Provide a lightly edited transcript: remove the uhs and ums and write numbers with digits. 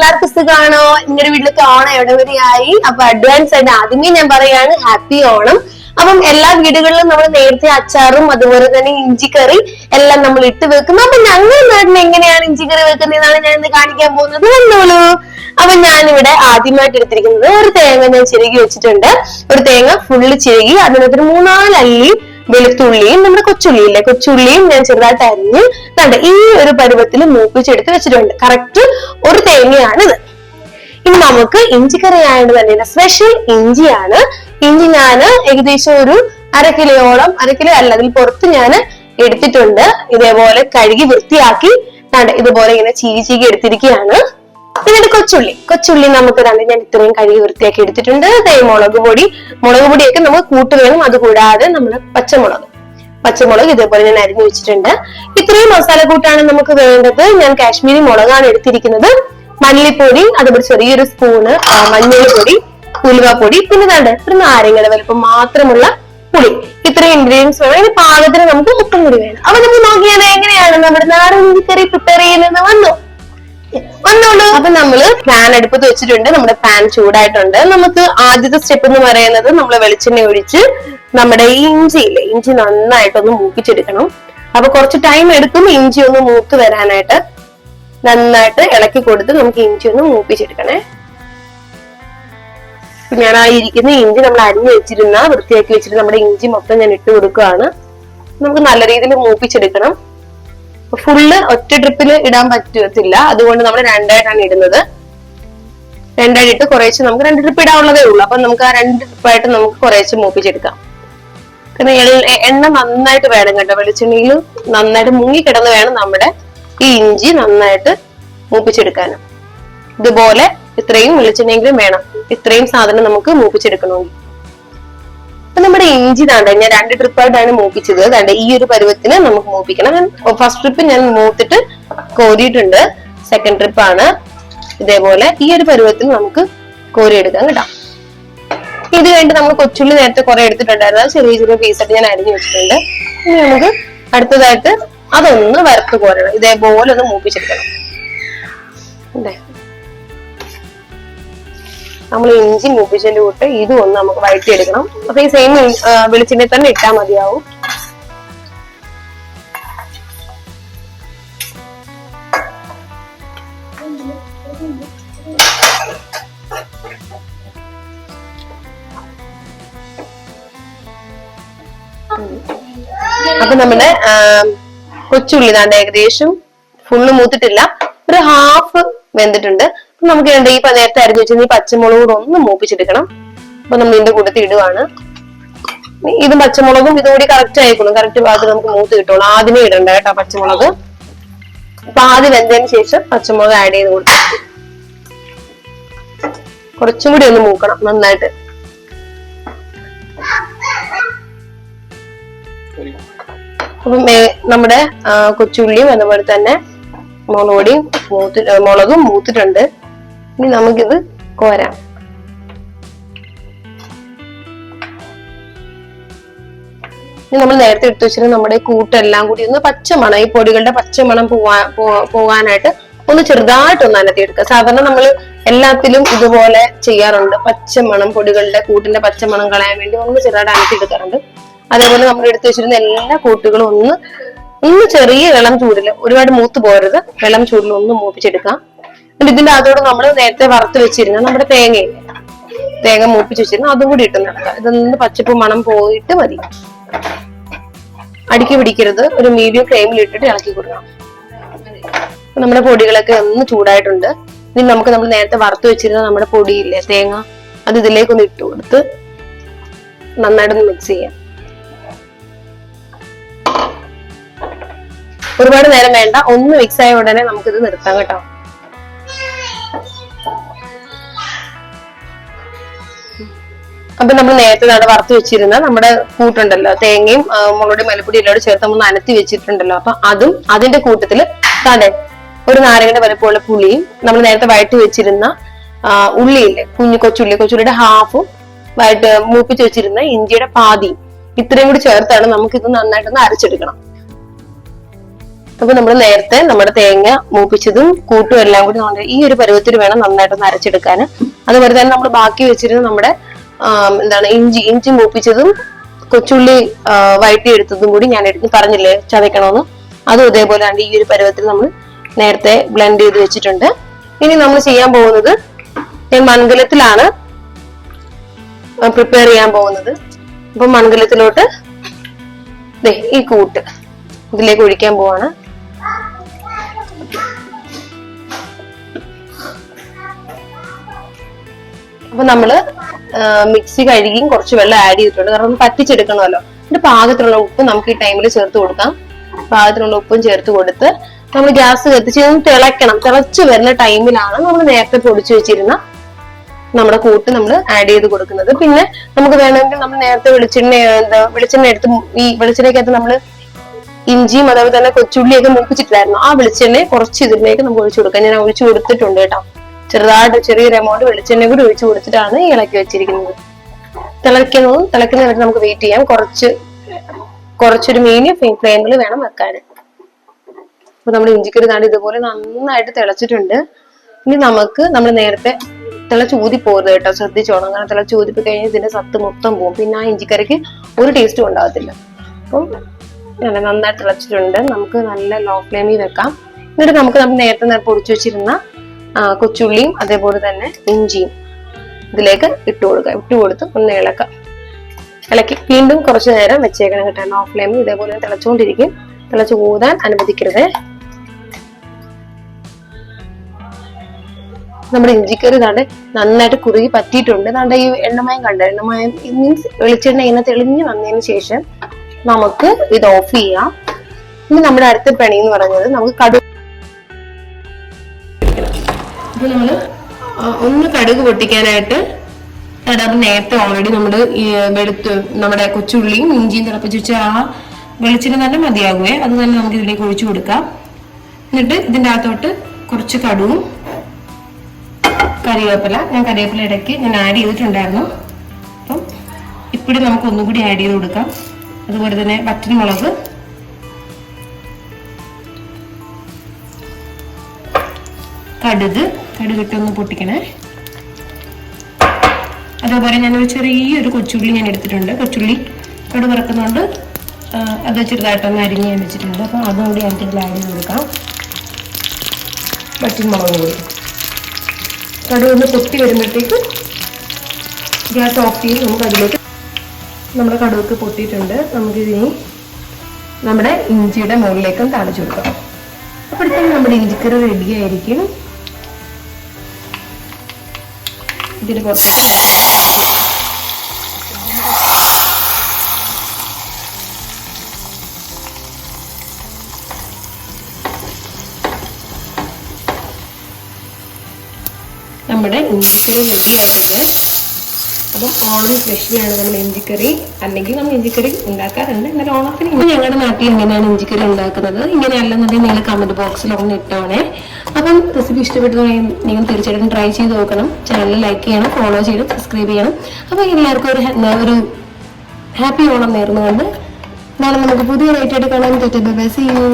എല്ലാവർക്കും സുഖമാണോ? നിങ്ങളുടെ വീട്ടിലൊക്കെ ഓണം എവിടെ വരെയായി? അപ്പൊ അഡ്വാൻസ് ആയിട്ട് ആദ്യമേ ഞാൻ പറയാണ് ഹാപ്പി ഓണം. അപ്പം എല്ലാ വീടുകളിലും നമ്മൾ നേരത്തെ അച്ചാറും അതുപോലെ തന്നെ ഇഞ്ചിക്കറി എല്ലാം നമ്മൾ ഇട്ട് വെക്കും. അപ്പൊ ഞങ്ങളുടെ നാട്ടിൽ എങ്ങനെയാണ് ഇഞ്ചിക്കറി വെക്കുന്നതെന്നാണ് ഞാൻ ഇന്ന് കാണിക്കാൻ പോകുന്നത്. വന്നോളൂ. അപ്പൊ ഞാനിവിടെ ആദ്യമായിട്ട് എടുത്തിരിക്കുന്നത് ഒരു തേങ്ങ ഞാൻ ചിരകി വെച്ചിട്ടുണ്ട്. ഒരു തേങ്ങ ഫുള്ള് ചിരകി അതിനകത്ത് 3-4 അല്ലി വെളുത്തുള്ളിയും നമ്മുടെ കൊച്ചുള്ളിയില്ലേ, കൊച്ചുള്ളിയും ഞാൻ ചെറുതായിട്ട് അരിഞ്ഞ് കണ്ട് ഈ ഒരു പരുവത്തിൽ മൂപ്പിച്ചെടുത്ത് വെച്ചിട്ടുണ്ട്. കറക്റ്റ് ഒരു തേങ്ങയാണിത്. ഇനി നമുക്ക് ഇഞ്ചിക്കറി ആയത് തന്നെ സ്പെഷ്യൽ ഇഞ്ചിയാണ്. ഇഞ്ചി ഞാൻ ഏകദേശം ഒരു 1/2 കിലോയോളം, 1/2 കിലോ അല്ല അതിൽ പുറത്ത് ഞാൻ എടുത്തിട്ടുണ്ട്. ഇതേപോലെ കഴുകി വൃത്തിയാക്കി ഇതുപോലെ ഇങ്ങനെ ചീകി എടുത്തിരിക്കുകയാണ്. പിന്നീട് കൊച്ചുള്ളി നമുക്ക് ഞാൻ ഇത്രയും കഴുകി വൃത്തിയാക്കി എടുത്തിട്ടുണ്ട്. മുളക് പൊടിയൊക്കെ നമുക്ക് കൂട്ട് വേണം. അതുകൂടാതെ നമ്മുടെ പച്ചമുളക് ഇതേപോലെ ഞാൻ അരിഞ്ഞു വെച്ചിട്ടുണ്ട്. ഇത്രയും മസാല കൂട്ടാണ് നമുക്ക് വേണ്ടത്. ഞാൻ കാശ്മീരി മുളകാണ് എടുത്തിരിക്കുന്നത്. മല്ലിപ്പൊടി, അതുപോലെ ചെറിയൊരു സ്പൂണ് മഞ്ഞൾപ്പൊടി, ഉലുവപ്പൊടി, പിന്നെ ഒരു നാരങ്ങയുടെ വലുപ്പം മാത്രമുള്ള പുളി. ഇത്രയും ഇൻഗ്രീഡിയൻസ് വേണം. ഇതിന് പാകത്തിന് നമുക്ക് ഉപ്പും കൂടി വേണം. അപ്പൊ നമുക്ക് നോക്കിയാൽ എങ്ങനെയാണ് നമ്മുടെ നാടൻ ഇഞ്ചിക്കറി പ്രിപ്പയർ ചെയ്യുന്നത് വന്നോളൂ. അപ്പൊ നമ്മള് പാൻ അടുപ്പത്ത് വെച്ചിട്ടുണ്ട്. നമ്മുടെ പാൻ ചൂടായിട്ടുണ്ട്. നമുക്ക് ആദ്യത്തെ സ്റ്റെപ്പ് എന്ന് പറയുന്നത് നമ്മൾ വെളിച്ചെണ്ണ ഒഴിച്ച് നമ്മുടെ ഇഞ്ചി നന്നായിട്ടൊന്ന് മൂപ്പിച്ചെടുക്കണം. അപ്പൊ കുറച്ച് ടൈം എടുക്കും ഇഞ്ചി ഒന്ന് മൂത്ത് വരാനായിട്ട്. നന്നായിട്ട് ഇളക്കി കൊടുത്ത് നമുക്ക് ഇഞ്ചി ഒന്ന് മൂപ്പിച്ചെടുക്കണേ. ഞാൻ ആ ഇരിക്കുന്ന ഇഞ്ചി നമ്മൾ അരിഞ്ഞു വെച്ചിരുന്ന വൃത്തിയാക്കി വെച്ചിട്ട് നമ്മുടെ ഇഞ്ചി മൊത്തം ഞാൻ ഇട്ട് കൊടുക്കുകയാണ്. നമുക്ക് നല്ല രീതിയിൽ മൂപ്പിച്ചെടുക്കണം. ഫുള്ള് ഒറ്റ ട്രിപ്പിൽ ഇടാൻ പറ്റത്തില്ല. അതുകൊണ്ട് നമ്മൾ രണ്ടായിട്ടാണ് ഇടുന്നത്. രണ്ടായിട്ട് കുറേശ്ശെ നമുക്ക് 2 ട്രിപ്പ് ഇടാനുള്ളതേ ഉള്ളൂ. അപ്പൊ നമുക്ക് ആ 2 ട്രിപ്പായിട്ട് നമുക്ക് കുറേശ്ശെ മൂപ്പിച്ചെടുക്കാം. കാരണം എണ്ണ നന്നായിട്ട് വേണം കേട്ടോ. വെളിച്ചെണ്ണയിൽ നന്നായിട്ട് മുങ്ങിക്കിടന്ന് വേണം നമ്മുടെ ഈ ഇഞ്ചി നന്നായിട്ട് മൂപ്പിച്ചെടുക്കാനും. ഇതുപോലെ ഇത്രയും വെളിച്ചെണ്ണയെങ്കിലും വേണം. ഇത്രയും സാധനം നമുക്ക് മൂപ്പിച്ചെടുക്കണമെങ്കിൽ. അപ്പൊ നമ്മുടെ ഇഞ്ചി ഞാൻ 2 ട്രിപ്പായിട്ടാണ് മൂപ്പിച്ചത്. ഈ ഒരു പരുവത്തിന് നമുക്ക് മൂപ്പിക്കണം. ഫസ്റ്റ് ട്രിപ്പ് ഞാൻ മൂത്തിട്ട് കോരിയിട്ടുണ്ട്. സെക്കൻഡ് ട്രിപ്പാണ് ഇതേപോലെ ഈ ഒരു പരുവത്തിന് നമുക്ക് കോരിയെടുക്കാം കേട്ടോ. ഇത് കഴിഞ്ഞിട്ട് നമ്മൾ കൊച്ചുള്ളി നേരത്തെ കുറെ എടുത്തിട്ടുണ്ടായിരുന്നു. ചെറിയ പീസായിട്ട് ഞാൻ അരിഞ്ഞു വെച്ചിട്ടുണ്ട്. ഇനി നമുക്ക് അടുത്തതായിട്ട് അതൊന്ന് വറുത്ത് കോരണം. ഇതേപോലെ ഒന്ന് മൂപ്പിച്ചെടുക്കണം. നമ്മൾ ഇഞ്ചി മൂപ്പിച്ചതിന്റെ കൂട്ട് ഇതും ഒന്ന് നമുക്ക് വഴറ്റിയെടുക്കണം. അപ്പൊ ഈ സെയിം വെളിച്ചെണ്ണയിൽ തന്നെ ഇട്ടാൽ മതിയാവും. അപ്പൊ നമ്മുടെ കൊച്ചുള്ളി ഏകദേശം ഫുള്ള് മൂത്തിട്ടില്ല, ഒരു ഹാഫ് വെന്തിട്ടുണ്ട്. നമുക്ക് ഈ നേരത്തെ അരിഞ്ഞു വെച്ചാൽ ഈ പച്ചമുളക് കൂടെ ഒന്ന് മൂപ്പിച്ചെടുക്കണം. അപ്പൊ നമ്മൾ ഇതിന്റെ കൂട്ടത്തിൽ ഇടുവാണ്. ഇതും പച്ചമുളകും ഇതുകൂടി കറക്റ്റ് ആയിക്കോളും. കറക്റ്റ് ഭാഗത്ത് നമുക്ക് മൂത്ത് കിട്ടുള്ളൂ. ആദ്യമേ ഇടണ്ട കേട്ടോ പച്ചമുളക്. അപ്പൊ ആദ്യം വെന്തതിന് ശേഷം പച്ചമുളക് ആഡ് ചെയ്ത് കൊടുക്കും. കുറച്ചും കൂടി ഒന്ന് മൂക്കണം നന്നായിട്ട്. അപ്പൊ നമ്മുടെ കൊച്ചുള്ളിയും അതുപോലെ തന്നെ മുളകും മൂത്തിട്ടുണ്ട്. ഇനി നമുക്കിത് കോരാം. ഇനി നമ്മൾ നേരത്തെ എടുത്തു വെച്ചിട്ട് നമ്മുടെ കൂട്ടെല്ലാം കൂടി ഒന്ന് പച്ചമണം, ഈ പൊടികളുടെ പച്ചമണം പോകാനായിട്ട് ഒന്ന് ചെറുതായിട്ടൊന്ന് അനത്തിയെടുക്കുക. സാധാരണ നമ്മൾ എല്ലാത്തിലും ഇതുപോലെ ചെയ്യാറുണ്ട്. പച്ചമണം, പൊടികളുടെ കൂട്ടിന്റെ പച്ചമണം കളയാൻ വേണ്ടി ഒന്ന് ചെറുതായിട്ട് അനത്തിയെടുക്കാറുണ്ട്. അതേപോലെ നമ്മൾ എടുത്തു വെച്ചിരുന്ന എല്ലാ കൂട്ടുകളും ഒന്ന് ചെറിയ ഇളം ചൂടില്, ഒരുപാട് മൂത്ത് പോരുത്, ഇളം ചൂടിൽ ഒന്ന് മൂപ്പിച്ചെടുക്കാം. എന്നിട്ട് ഇതിന്റെ അതോടെ നമ്മൾ നേരത്തെ വറുത്ത് വെച്ചിരുന്ന നമ്മുടെ തേങ്ങ മൂപ്പിച്ച് വെച്ചിരുന്ന അതും കൂടി ഇട്ട് നടക്കാം. ഇതൊന്ന് പച്ചപ്പ് മണം പോയിട്ട് മതി. അടുക്കി പിടിക്കരുത്. ഒരു മീഡിയം ഫ്ലെയിമിൽ ഇട്ടിട്ട് ഇളക്കി കൊടുക്കണം. നമ്മുടെ പൊടികളൊക്കെ ഒന്ന് ചൂടായിട്ടുണ്ട്. ഇനി നമുക്ക് നമ്മൾ നേരത്തെ വറുത്ത് വെച്ചിരുന്ന നമ്മുടെ പൊടിയില്ലേ തേങ്ങ, അത് ഇതിലേക്കൊന്ന് ഇട്ട് കൊടുത്ത് നന്നായിട്ടൊന്ന് മിക്സ് ചെയ്യാം. ഒരുപാട് നേരം വേണ്ട, ഒന്ന് മിക്സ് ആയ ഉടനെ നമുക്കിത് നിർത്താം കേട്ടോ. അപ്പൊ നമ്മൾ നേരത്തെ വറുത്ത് വെച്ചിരുന്ന നമ്മുടെ കൂട്ടുണ്ടല്ലോ, തേങ്ങയും മുളകുടെ മല്ലിപ്പൊടി എല്ലാം ചേർത്ത് നമ്മൾ നനത്തി വെച്ചിട്ടുണ്ടല്ലോ. അപ്പൊ അതും അതിന്റെ കൂട്ടത്തില് ഒരു നാരങ്ങയുടെ വലുപ്പമുള്ള പുളിയും നമ്മൾ നേരത്തെ വഴറ്റി വെച്ചിരുന്ന ഉള്ളിയില്ലേ, കൊച്ചുള്ളിയുടെ ഹാഫും മൂപ്പിച്ച് വെച്ചിരുന്ന ഇഞ്ചിയുടെ പാതിയും ഇത്രയും കൂടി ചേർത്താണ് നമുക്കിത് നന്നായിട്ടൊന്ന് അരച്ചെടുക്കണം. അപ്പൊ നമ്മൾ നേരത്തെ നമ്മുടെ തേങ്ങ മൂപ്പിച്ചതും കൂട്ടും എല്ലാം കൂടി ഈ ഒരു പരുവത്തിൽ വേണം നന്നായിട്ടൊന്ന് അരച്ചെടുക്കാൻ. അതുപോലെ തന്നെ നമ്മൾ ബാക്കി വെച്ചിരുന്ന നമ്മുടെ ഇഞ്ചി മൂപ്പിച്ചതും കൊച്ചുള്ളി വഴറ്റിയെടുത്തതും കൂടി ഞാൻ പറഞ്ഞില്ലേ ചതയ്ക്കണമെന്ന്, അതും ഇതേപോലെ ഈ ഒരു പരുവത്തിൽ നമ്മൾ നേരത്തെ ബ്ലെൻഡ് ചെയ്ത് വെച്ചിട്ടുണ്ട്. ഇനി നമ്മൾ ചെയ്യാൻ പോകുന്നത്, ഞാൻ മൺകലത്തിലാണ് പ്രിപ്പയർ ചെയ്യാൻ പോകുന്നത്. അപ്പൊ മൺകലത്തിലോട്ട് ഈ കൂട്ട് ഇതിലേക്ക് ഒഴിക്കാൻ പോവാണ്. അപ്പൊ നമ്മള് മിക്സി കഴുകി കുറച്ച് വെള്ളം ആഡ് ചെയ്തിട്ടുണ്ട്, കാരണം പറ്റിച്ചെടുക്കണമല്ലോ. എന്നിട്ട് പാകത്തിനുള്ള ഉപ്പ് നമുക്ക് ഈ ടൈമിൽ ചേർത്ത് കൊടുക്കാം. പാകത്തിനുള്ള ഉപ്പും ചേർത്ത് കൊടുത്ത് നമ്മൾ ഗ്യാസ് കത്തിച്ച് തിളയ്ക്കണം. തിളച്ച് വരുന്ന ടൈമിലാണ് നമ്മൾ നേരത്തെ പൊടിച്ചു വെച്ചിരുന്ന നമ്മുടെ കൂട്ട് നമ്മൾ ആഡ് ചെയ്ത് കൊടുക്കുന്നത്. പിന്നെ നമുക്ക് വേണമെങ്കിൽ നമ്മൾ നേരത്തെ വെളിച്ചെണ്ണ എടുത്ത് ഈ വെളിച്ചെണ്ണയ്ക്കകത്ത് നമ്മൾ ഇഞ്ചിയും അതുപോലെ തന്നെ കൊച്ചുള്ളിയൊക്കെ മൂപ്പിച്ചിട്ടായിരുന്നു. ആ വെളിച്ചെണ്ണ കുറച്ച് ഇതിലേക്ക് നമുക്ക് ഒഴിച്ചു കൊടുക്കാം. ഞാൻ ഒഴിച്ചു കൊടുത്തിട്ടുണ്ട് കേട്ടോ. ചെറുതായിട്ട് ചെറിയൊരു എമൗണ്ട് വെളിച്ചെണ്ണ കൂടി ഒഴിച്ചു കൊടുത്തിട്ടാണ് ഇളക്കി വെച്ചിരിക്കുന്നത്. തിളയ്ക്കുന്നവരെ നമുക്ക് വെയിറ്റ് ചെയ്യാം. കുറച്ചൊരു മീഡിയം ഫ്ലെയിമിൽ വേണം വെക്കാൻ. അപ്പൊ നമ്മുടെ ഇഞ്ചിക്കറി നാട് ഇതുപോലെ നന്നായിട്ട് തിളച്ചിട്ടുണ്ട്. ഇനി നമ്മൾ നേരത്തെ തിളച്ചൂതി പോകരുത് കേട്ടോ, ശ്രദ്ധിച്ചോണം. അങ്ങനെ തിളച്ചൂതിപ്പി കഴിഞ്ഞാൽ ഇതിന്റെ സത്ത് മൊത്തം പോകും. പിന്നെ ആ ഇഞ്ചിക്കറിക്ക് ഒരു ടേസ്റ്റും ഉണ്ടാകത്തില്ല. അപ്പം നന്നായിട്ട് തിളച്ചിട്ടുണ്ട്. നമുക്ക് നല്ല ലോ ഫ്ലെയിമിൽ വെക്കാം. എന്നിട്ട് നമ്മൾ നേരത്തെ പൊടിച്ചു വെച്ചിരുന്ന കൊച്ചുള്ളിയും അതേപോലെ തന്നെ ഇഞ്ചിയും ഇതിലേക്ക് ഇട്ട് കൊടുത്ത് ഒന്ന് ഇളക്കി വീണ്ടും കുറച്ചു നേരം വെച്ചേക്കണം കേട്ടോ. ലോ ഫ്ലെയിമിൽ ഇതേപോലെ തിളച്ചുകൊണ്ടിരിക്കും. തിളച്ചു കൂടാൻ അനുവദിക്കരുത്. നമ്മുടെ ഇഞ്ചിക്കറി നന്നായിട്ട് കുറുകി പറ്റിയിട്ടുണ്ട്. ഈ എണ്ണമയം എണ്ണമയം മീൻസ് വെളിച്ചെണ്ണ ഇങ്ങനെ തെളിഞ്ഞു വന്നതിന് ശേഷം നമുക്ക് ഇത് ഓഫ് ചെയ്യാം. ഇനി നമ്മുടെ അടുത്ത പണി എന്ന് പറയുന്നത് നമുക്ക് കടുക്. അപ്പൊ നമ്മള് ഒന്ന് കടുക് പൊട്ടിക്കാനായിട്ട് നേരത്തെ ഓൾറെഡി നമ്മുടെ കൊച്ചുള്ളിയും ഇഞ്ചിയും തിളപ്പിച്ച് വെച്ച ആ വെളിച്ചെണ്ണ തന്നെ മതിയാകുവേ. അത് തന്നെ നമുക്ക് ഇതിലേക്ക് ഒഴിച്ചു കൊടുക്കാം. എന്നിട്ട് ഇതിൻ്റെ അകത്തോട്ട് കുറച്ച് കടുവും കറിവേപ്പില, ഞാൻ കറിവേപ്പില ഇടയ്ക്ക് ആഡ് ചെയ്തിട്ടുണ്ടായിരുന്നു. അപ്പം ഇപ്പോഴും നമുക്ക് ഒന്നും കൂടി ആഡ് ചെയ്ത് കൊടുക്കാം. അതുപോലെ തന്നെ വറ്റൽമുളക്, കടുകിട്ടൊന്ന് പൊട്ടിക്കണേ. അതേപോലെ ഞാനൊരു ചെറിയൊരു കൊച്ചുള്ളി ഞാൻ എടുത്തിട്ടുണ്ട്. കൊച്ചുള്ളി കടുക് വറക്കുന്നുണ്ട്, അത് ചെറുതായിട്ടൊന്ന് അരിഞ്ഞ് ഞാൻ വെച്ചിട്ടുണ്ട്. അപ്പം അതും കൂടി അതിൽ ആഡ് ചെയ്ത് കൊടുക്കാം. വറ്റൽമുളക് കൂടി കടുക് ഒന്ന് പൊട്ടി വരുമ്പോഴത്തേക്ക് ഗ്യാസ് ഓഫ് ചെയ്ത് നമുക്ക് അതിലേക്ക് നമ്മുടെ കടുവൊക്കെ പൊട്ടിയിട്ടുണ്ട്. നമുക്കിതിനി നമ്മുടെ ഇഞ്ചിയുടെ മുകളിലേക്കും തളിച്ചു കൊടുക്കാം. അപ്പോഴത്തേക്കും നമ്മുടെ ഇഞ്ചിക്കറി റെഡി ആയിരിക്കും. ഇതിന് പുറത്ത് നമ്മുടെ ഇഞ്ചിക്കറി റെഡിയായിട്ടുണ്ട്. അപ്പം ഓണം സ്പെഷ്യലാണ് നമ്മുടെ ഇഞ്ചിക്കറി. അല്ലെങ്കിൽ നമ്മൾ ഇഞ്ചിക്കറി ഉണ്ടാക്കാറുണ്ട്. എന്നാലും ഓണത്തിന് ഞങ്ങളുടെ നാട്ടിൽ എങ്ങനെയാണ് ഇഞ്ചിക്കറി ഉണ്ടാക്കുന്നത്, ഇങ്ങനെയല്ലെന്നുണ്ടെങ്കിൽ നിങ്ങൾ കമന്റ് ബോക്സിൽ ഒന്ന് ഇട്ടോണേ. അപ്പം റെസിപ്പി ഇഷ്ടപ്പെട്ടു നിങ്ങൾ തീർച്ചയായിട്ടും ട്രൈ ചെയ്ത് നോക്കണം. ചാനൽ ലൈക്ക് ചെയ്യണം, ഫോളോ ചെയ്യണം, സബ്സ്ക്രൈബ് ചെയ്യണം. അപ്പം എല്ലാവർക്കും ഒരു ഹാപ്പി ഓണം നേർന്നുകൊണ്ട് നാളെ നമുക്ക് പുതിയ റൈറ്റായിട്ട് കാണാൻ പറ്റും. Bye, see U.